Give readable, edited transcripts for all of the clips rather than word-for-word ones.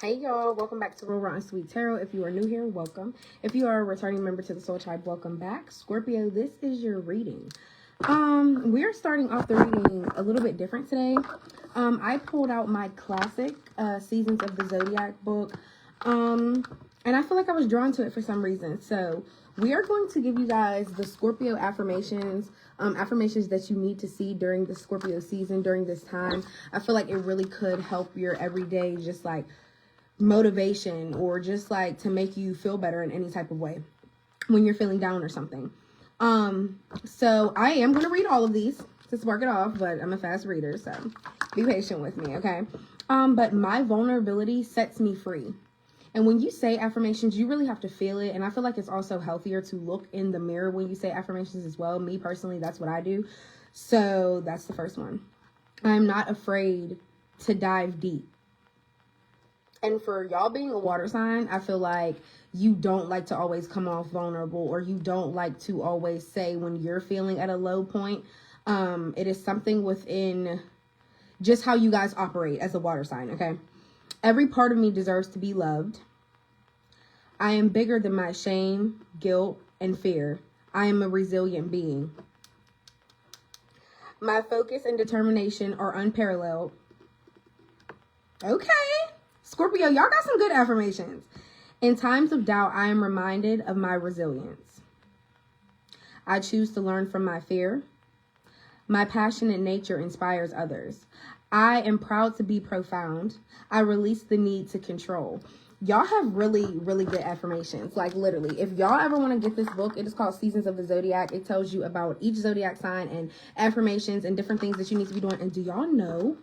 Hey y'all, welcome back to Real Raw and Sweet Tarot. If you are new here, welcome. If you are a returning member to the Soul Tribe, welcome back. Scorpio, this is your reading. We're starting off the reading a little bit different today. I pulled out my classic Seasons of the Zodiac book. And I feel like I was drawn to it for some reason. So we are going to give you guys the Scorpio affirmations, affirmations that you need to see during the Scorpio season, during this time. I feel like it really could help your everyday, just like motivation, or just like to make you feel better in any type of way when you're feeling down or something. So I am going to read all of these to spark it off, but I'm a fast reader, so be patient with me, okay? But my vulnerability sets me free. And when you say affirmations, you really have to feel it. And I feel like it's also healthier to look in the mirror when you say affirmations as well. Me personally, that's what I do. So that's the first one. I'm not afraid to dive deep. And for y'all being a water sign, I feel like you don't like to always come off vulnerable, or you don't like to always say when you're feeling at a low point. It is something within just how you guys operate as a water sign, okay? Every part of me deserves to be loved. I am bigger than my shame, guilt, and fear. I am a resilient being. My focus and determination are unparalleled. Okay. Scorpio, y'all got some good affirmations. In times of doubt, I am reminded of my resilience. I choose to learn from my fear. My passionate nature inspires others. I am proud to be profound. I release the need to control. Y'all have really, really good affirmations. Like literally, if y'all ever want to get this book, it is called Seasons of the Zodiac. It tells you about each zodiac sign and affirmations and different things that you need to be doing. And do y'all know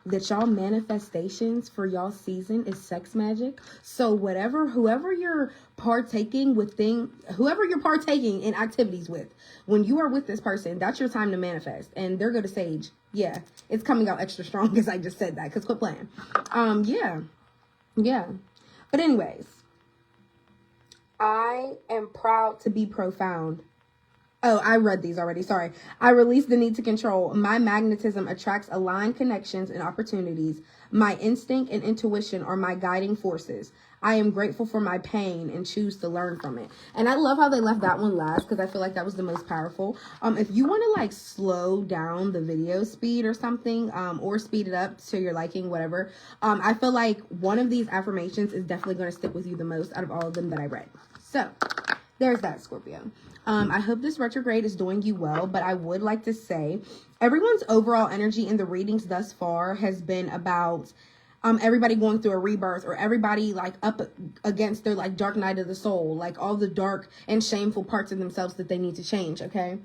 that y'all manifestations for y'all season is sex magic? So whoever you're partaking in activities with, when you are with this person, that's your time to manifest. And they're good to sage. Yeah, it's coming out extra strong because I just said that, because quit playing. Yeah. But anyways, I am proud to be profound. Oh, I read these already. Sorry. I release the need to control. My magnetism attracts aligned connections and opportunities. My instinct and intuition are my guiding forces. I am grateful for my pain and choose to learn from it. And I love how they left that one last, because I feel like that was the most powerful. If you want to like slow down the video speed or something, or speed it up to your liking, whatever, I feel like one of these affirmations is definitely going to stick with you the most out of all of them that I read. So there's that, Scorpio. I hope this retrograde is doing you well, but I would like to say everyone's overall energy in the readings thus far has been about everybody going through a rebirth, or everybody like up against their like dark night of the soul, like all the dark and shameful parts of themselves that they need to change, okay?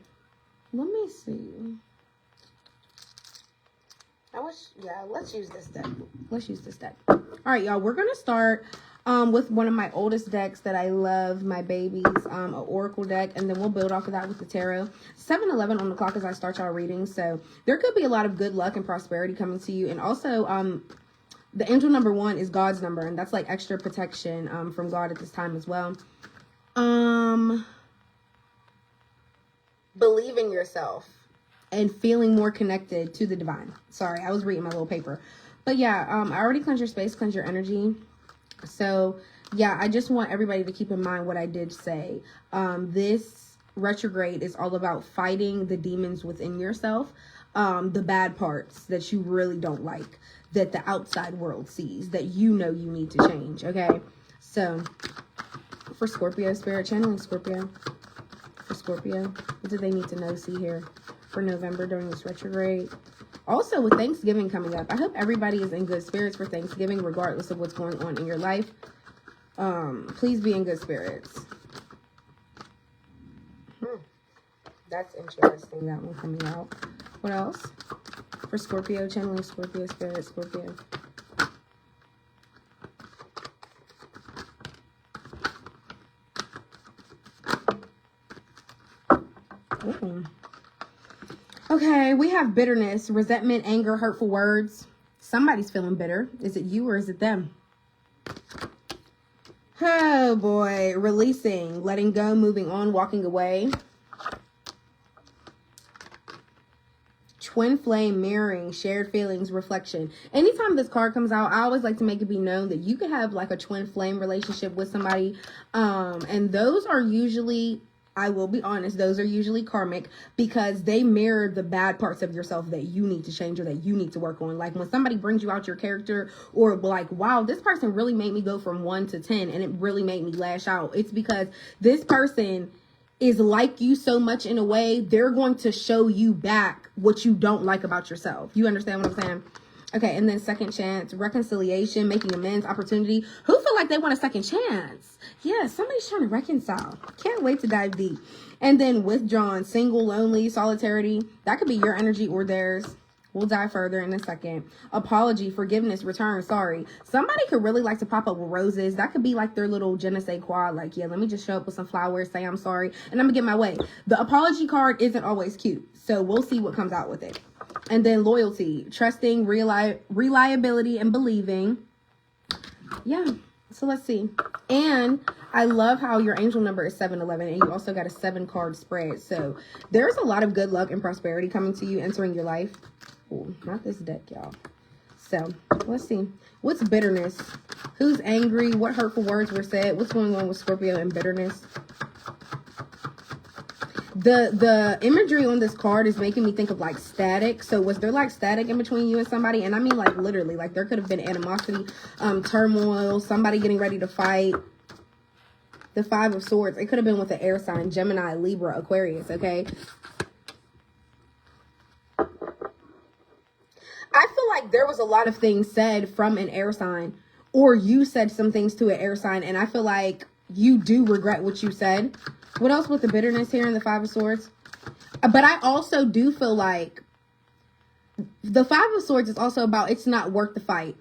Let me see. Let's use this deck. All right, y'all, we're going to start with one of my oldest decks that I love, my baby's an oracle deck, and then we'll build off of that with the tarot. 7:11 on the clock as I start y'all reading, so there could be a lot of good luck and prosperity coming to you. And also the angel number 1 is God's number, and that's like extra protection from God at this time as well. Believe in yourself and feeling more connected to the divine. Sorry, I was reading my little paper. But yeah, I already cleansed your space, cleansed your energy. So yeah, I just want everybody to keep in mind what I did say. This retrograde is all about fighting the demons within yourself, the bad parts that you really don't like, that the outside world sees, that you know you need to change, okay? So for Scorpio, spirit channeling Scorpio. For Scorpio, what do they need to know, see, here for November during this retrograde? Also, with Thanksgiving coming up, I hope everybody is in good spirits for Thanksgiving, regardless of what's going on in your life. Please be in good spirits. That's interesting, that one coming out. What else? For Scorpio, channeling Scorpio, spirit, Scorpio. Ooh. Okay, we have bitterness, resentment, anger, hurtful words. Somebody's feeling bitter. Is it you or is it them? Oh boy, releasing, letting go, moving on, walking away. twin flame, mirroring, shared feelings, reflection. Anytime this card comes out, I always like to make it be known that you could have like a twin flame relationship with somebody. And those are usually, I will be honest, those are usually karmic because they mirror the bad parts of yourself that you need to change or that you need to work on. Like when somebody brings you out your character, or like, wow, this person really made me go from 1 to 10 and it really made me lash out. It's because this person is like you so much in a way, they're going to show you back what you don't like about yourself. You understand what I'm saying? Okay, and then second chance, reconciliation, making amends, opportunity. Who feel like they want a second chance? Yeah, somebody's trying to reconcile. Can't wait to dive deep. And then withdrawn, single, lonely, solitarity. That could be your energy or theirs. We'll dive further in a second. Apology, forgiveness, return, sorry. Somebody could really like to pop up with roses. That could be like their little je ne sais quoi. Like, yeah, let me just show up with some flowers, say I'm sorry, and I'm gonna get my way. The apology card isn't always cute. So we'll see what comes out with it. And then loyalty, trusting, reliability, and believing. Yeah, so let's see. And I love how your angel number is 711, and you also got a 7-card spread. So there's a lot of good luck and prosperity coming to you, entering your life. Ooh, not this deck, y'all. So let's see. What's bitterness? Who's angry? What hurtful words were said? What's going on with Scorpio and bitterness? The imagery on this card is making me think of like static. So was there like static in between you and somebody? And I mean like literally, like there could have been animosity, turmoil, somebody getting ready to fight. The 5 of Swords. It could have been with an air sign, Gemini, Libra, Aquarius, okay? I feel like there was a lot of things said from an air sign, or you said some things to an air sign, and I feel like you do regret what you said. What else with the bitterness here in the 5 of Swords? But I also do feel like the 5 of Swords is also about it's not worth the fight.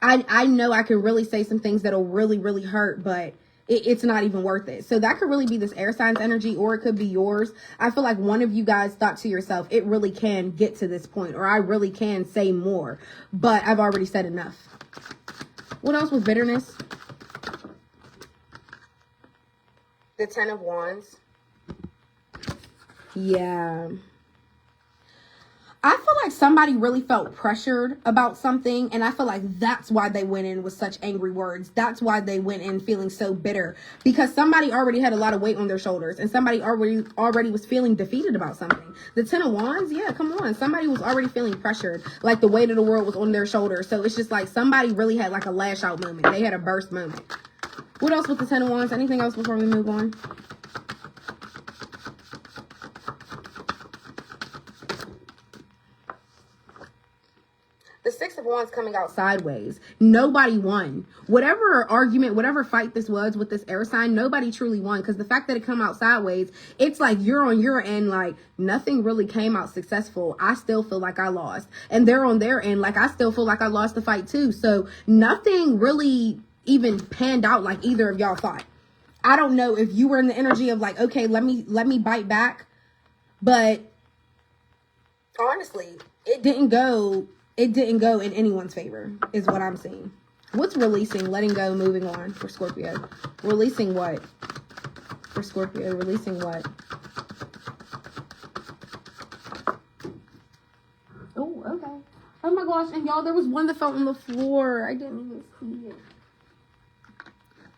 I know I can really say some things that'll really, really hurt, but it's not even worth it. So that could really be this air sign's energy, or it could be yours. I feel like one of you guys thought to yourself, it really can get to this point, or I really can say more, but I've already said enough. What else with bitterness? The 10 of Wands. Yeah. I feel like somebody really felt pressured about something, and I feel like that's why they went in with such angry words. That's why they went in feeling so bitter, because somebody already had a lot of weight on their shoulders, and somebody already was feeling defeated about something. The 10 of Wands, yeah, come on. Somebody was already feeling pressured, like the weight of the world was on their shoulders. So it's just like somebody really had like a lash out moment. They had a burst moment. What else with the 10 of Wands? Anything else before we move on? The 6 of Wands coming out sideways. Nobody won. Whatever argument, whatever fight this was with this air sign, nobody truly won. Because the fact that it come out sideways, it's like you're on your end, like nothing really came out successful. I still feel like I lost. And they're on their end, like I still feel like I lost the fight too. So nothing really even panned out like either of y'all thought. I don't know if you were in the energy of like, okay, let me bite back. But honestly, it didn't go in anyone's favor, is what I'm seeing. What's releasing, letting go, moving on for Scorpio? Releasing what? For Scorpio, releasing what? Oh, okay. Oh my gosh, and y'all, there was one that fell on the floor. I didn't even see it.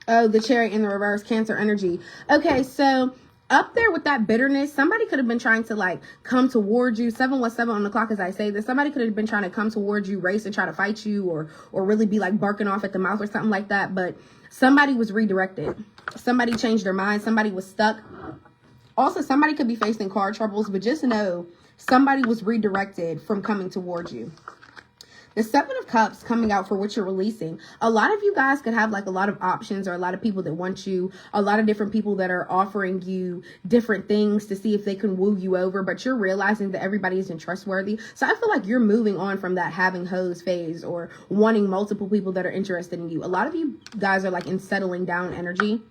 Oh, the Chariot in the reverse, Cancer energy. Okay, so up there with that bitterness, somebody could have been trying to like come towards you. 717 on the clock as I say this. Somebody could have been trying to come towards you, race and try to fight you, or really be like barking off at the mouth or something like that. But somebody was redirected. Somebody changed their mind. Somebody was stuck. Also, somebody could be facing car troubles, but just know somebody was redirected from coming towards you. The 7 of Cups coming out for what you're releasing. A lot of you guys could have like a lot of options, or a lot of people that want you, a lot of different people that are offering you different things to see if they can woo you over, but you're realizing that everybody isn't trustworthy. So I feel like you're moving on from that having hoes phase, or wanting multiple people that are interested in you. A lot of you guys are like in settling down energy.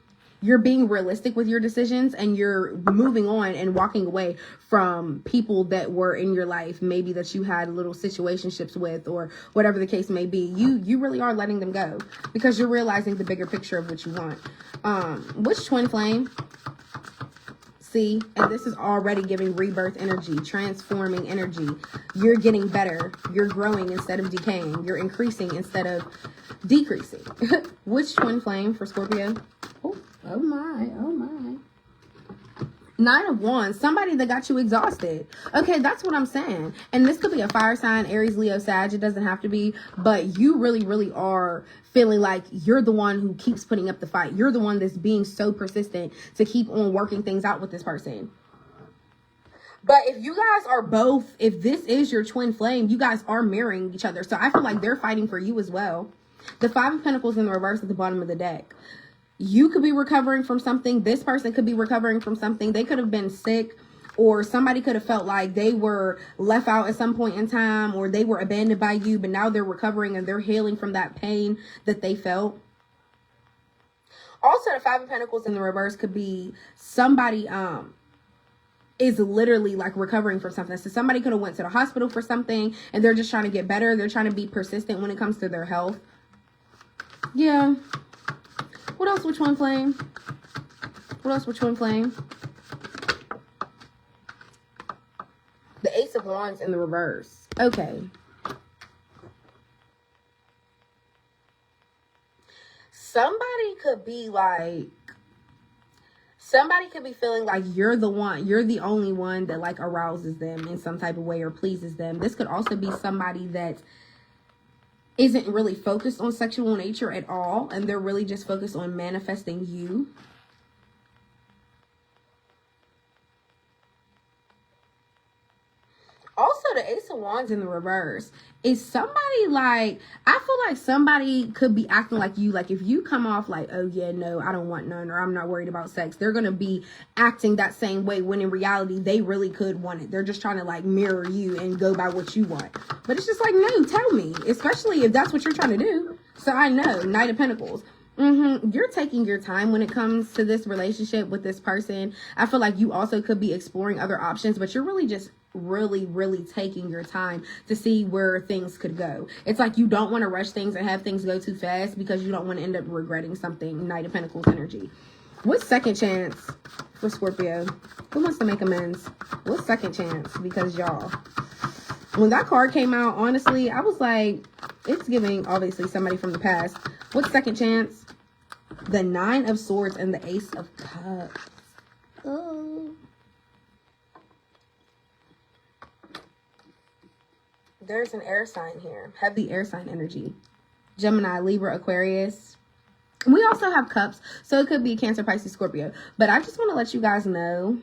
You're being realistic with your decisions, and you're moving on and walking away from people that were in your life, maybe that you had little situationships with, or whatever the case may be. You really are letting them go because you're realizing the bigger picture of what you want. Which twin flame? See, and this is already giving rebirth energy, transforming energy. You're getting better. You're growing instead of decaying. You're increasing instead of decreasing. Which twin flame for Scorpio? Oh my, oh my. Nine of Wands, somebody that got you exhausted. Okay, that's what I'm saying. And this could be a fire sign, Aries, Leo, Sag. It doesn't have to be. But you really, really are feeling like you're the one who keeps putting up the fight. You're the one that's being so persistent to keep on working things out with this person. But if you guys are both, if this is your twin flame, you guys are mirroring each other. So I feel like they're fighting for you as well. The Five of Pentacles in the reverse at the bottom of the deck. You could be recovering from something. This person could be recovering from something. They could have been sick, or somebody could have felt like they were left out at some point in time, or they were abandoned by you, but now they're recovering and they're healing from that pain that they felt. Also, the Five of Pentacles in the reverse could be somebody is literally like recovering from something. So somebody could have went to the hospital for something and they're just trying to get better. They're trying to be persistent when it comes to their health. Yeah. What else with twin flame? What else with twin flame? The Ace of Wands in the reverse. Okay. Somebody could be like, somebody could be feeling like you're the one, you're the only one that like arouses them in some type of way or pleases them. This could also be somebody that isn't really focused on sexual nature at all, and they're really just focused on manifesting you. Also, the Ace of Wands in the reverse is somebody like, I feel like somebody could be acting like you. Like if you come off like, oh yeah, no, I don't want none, or I'm not worried about sex, they're going to be acting that same way when in reality, they really could want it. They're just trying to like mirror you and go by what you want. But it's just like, no, tell me, especially if that's what you're trying to do. So I know, Knight of Pentacles. You're taking your time when it comes to this relationship with this person. I feel like you also could be exploring other options, but you're really just really taking your time to see where things could go. It's like you don't want to rush things and have things go too fast because you don't want to end up regretting something. Knight of Pentacles energy. What's second chance for Scorpio? Who wants to make amends? What's second chance? Because y'all, when that card came out, honestly, I was like, it's giving obviously somebody from the past. What's second chance? The Nine of Swords and the Ace of Cups. Oh. There's an air sign here. Heavy air sign energy. Gemini, Libra, Aquarius. We also have cups, so it could be Cancer, Pisces, Scorpio. But I just want to let you guys know,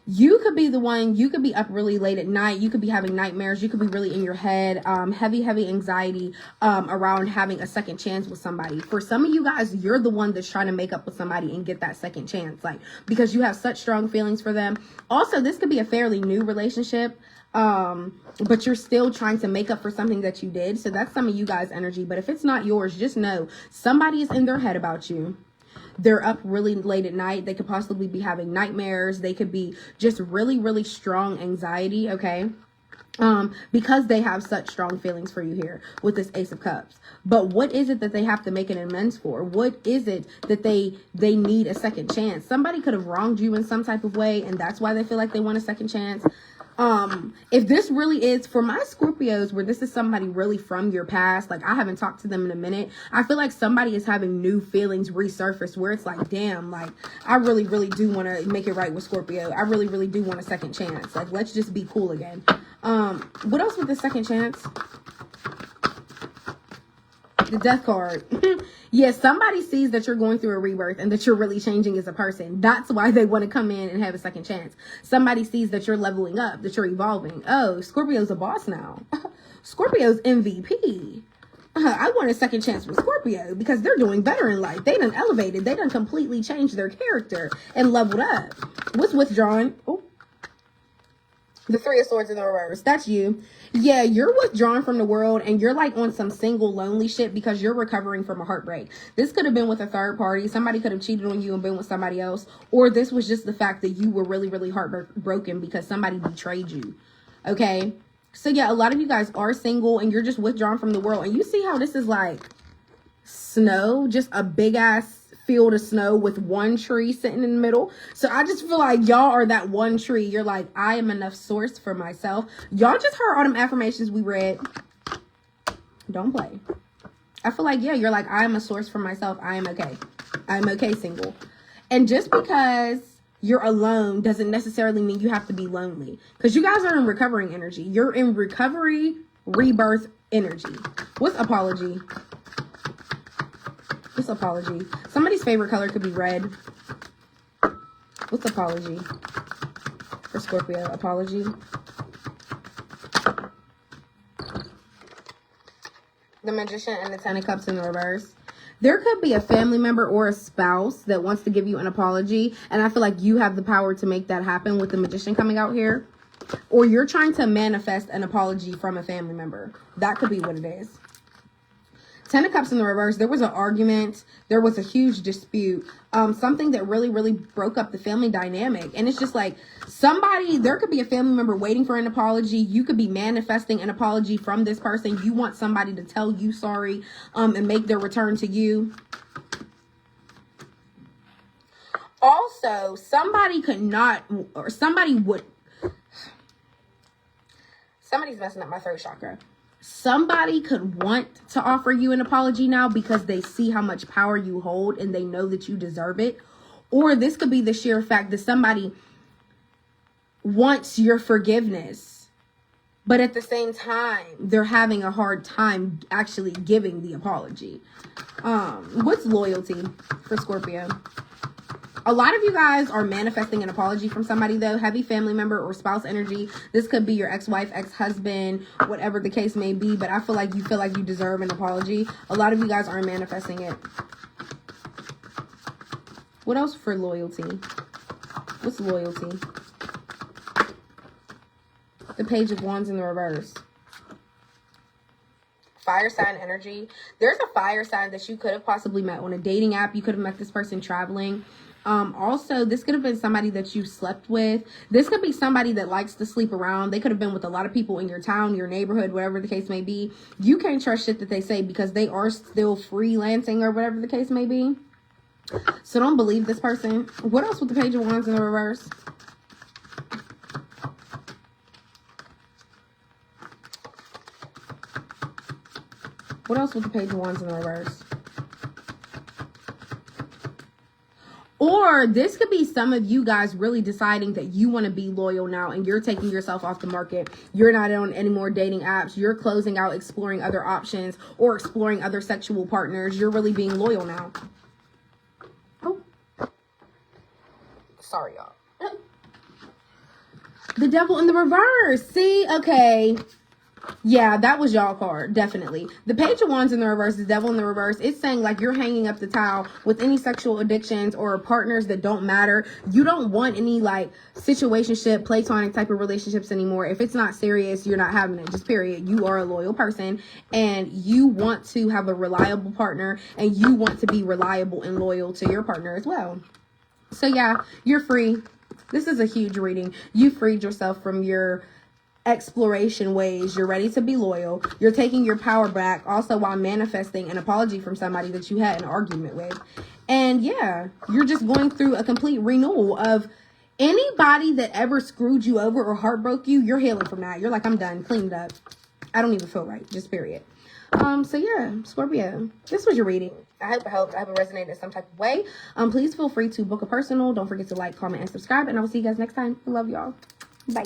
you could be the one, you could be up really late at night. You could be having nightmares. You could be really in your head. Heavy anxiety around having a second chance with somebody. For some of you guys, you're the one that's trying to make up with somebody and get that second chance. Like, because you have such strong feelings for them. Also, this could be a fairly new relationship. But you're still trying to make up for something that you did. So that's some of you guys' energy. But if it's not yours, just know somebody is in their head about you. They're up really late at night. They could possibly be having nightmares. They could be just really strong anxiety, okay? Because they have such strong feelings for you here with this Ace of Cups. But what is it that they have to make an amends for? What is it that they need a second chance? Somebody could have wronged you in some type of way, and that's why they feel like they want a second chance. If this really is for my Scorpios, where this is somebody really from your past, like I haven't talked to them in a minute, I feel like somebody is having new feelings resurface where it's like, damn, like I really do want to make it right with Scorpio. I really do want a second chance. Like, let's just be cool again. What else with the second chance? The Death card. Yes, somebody sees that you're going through a rebirth and that you're really changing as a person. That's why they want to come in and have a second chance. Somebody sees that you're leveling up, that you're evolving. Oh, Scorpio's a boss now. Scorpio's MVP. I want a second chance with Scorpio because they're doing better in life. They done elevated. They done completely changed their character and leveled up. What's withdrawn? Oh. The Three of Swords in the reverse. That's you. Yeah, you're withdrawn from the world and you're like on some single lonely shit because you're recovering from a heartbreak. This could have been with a third party. Somebody could have cheated on you and been with somebody else. Or this was just the fact that you were really heartbroken because somebody betrayed you. Okay? So yeah, a lot of you guys are single and you're just withdrawn from the world. And you see how this is like snow, just a big ass field of snow with one tree sitting in the middle. So I just feel like y'all are that one tree. You're like, I am enough source for myself. Y'all just heard all them affirmations we read. Don't play. I feel like, yeah, you're like, I am a source for myself. I am okay. I'm okay single. And just because you're alone doesn't necessarily mean you have to be lonely. Because you guys are in recovering energy. You're in recovery, rebirth energy. What's apology? What's apology? Somebody's favorite color could be red. What's apology? For Scorpio, apology. The Magician and the Ten of Cups in the reverse. There could be a family member or a spouse that wants to give you an apology. And I feel like you have the power to make that happen with the Magician coming out here. Or you're trying to manifest an apology from a family member. That could be what it is. Ten of Cups in the reverse. There was an argument. There was a huge dispute. Something that really, really broke up the family dynamic. And it's just like there could be a family member waiting for an apology. You could be manifesting an apology from this person. You want somebody to tell you sorry and make their return to you. Also, somebody's messing up my throat chakra. Somebody could want to offer you an apology now because they see how much power you hold and they know that you deserve it. Or this could be the sheer fact that somebody wants your forgiveness, but at the same time, they're having a hard time actually giving the apology. What's loyalty for Scorpio? A lot of you guys are manifesting an apology from somebody, though. Heavy family member or spouse energy. This could be your ex-wife, ex-husband, whatever the case may be. But I feel like you deserve an apology. A lot of you guys are manifesting it. What else for loyalty? What's loyalty? The Page of Wands in the reverse. Fire sign energy. There's a fire sign that you could have possibly met on a dating app. You could have met this person traveling. Also, this could have been somebody that you slept with. This could be somebody that likes to sleep around. They could have been with a lot of people in your town, your neighborhood, whatever the case may be. You can't trust shit that they say because they are still freelancing or whatever the case may be. So don't believe this person. What else with the Page of Wands in the reverse? What else with the Page of Wands in the reverse? Or this could be some of you guys really deciding that you want to be loyal now and you're taking yourself off the market. You're not on any more dating apps. You're closing out, exploring other options or exploring other sexual partners. You're really being loyal now. Oh, sorry, y'all. The Devil in the reverse. See, okay. Yeah, that was y'all card, definitely. The Page of Wands in the reverse, the Devil in the reverse, it's saying like you're hanging up the towel with any sexual addictions or partners that don't matter. You don't want any like situationship, platonic type of relationships anymore. If it's not serious, you're not having it, just period. You are a loyal person and you want to have a reliable partner and you want to be reliable and loyal to your partner as well. So yeah, you're free. This is a huge reading. You freed yourself from your exploration ways. You're ready to be loyal. You're taking your power back also while manifesting an apology from somebody that you had an argument with. And yeah, you're just going through a complete renewal of anybody that ever screwed you over or heartbroke you. You're healing from that. You're like, I'm done, cleaned up. I don't even feel right, just period. So yeah, Scorpio, this was your reading. I hope it helped. I hope it resonated in some type of way. Please feel free to book a personal. Don't forget to like, comment, and subscribe. And I will see you guys next time. I love y'all. Bye.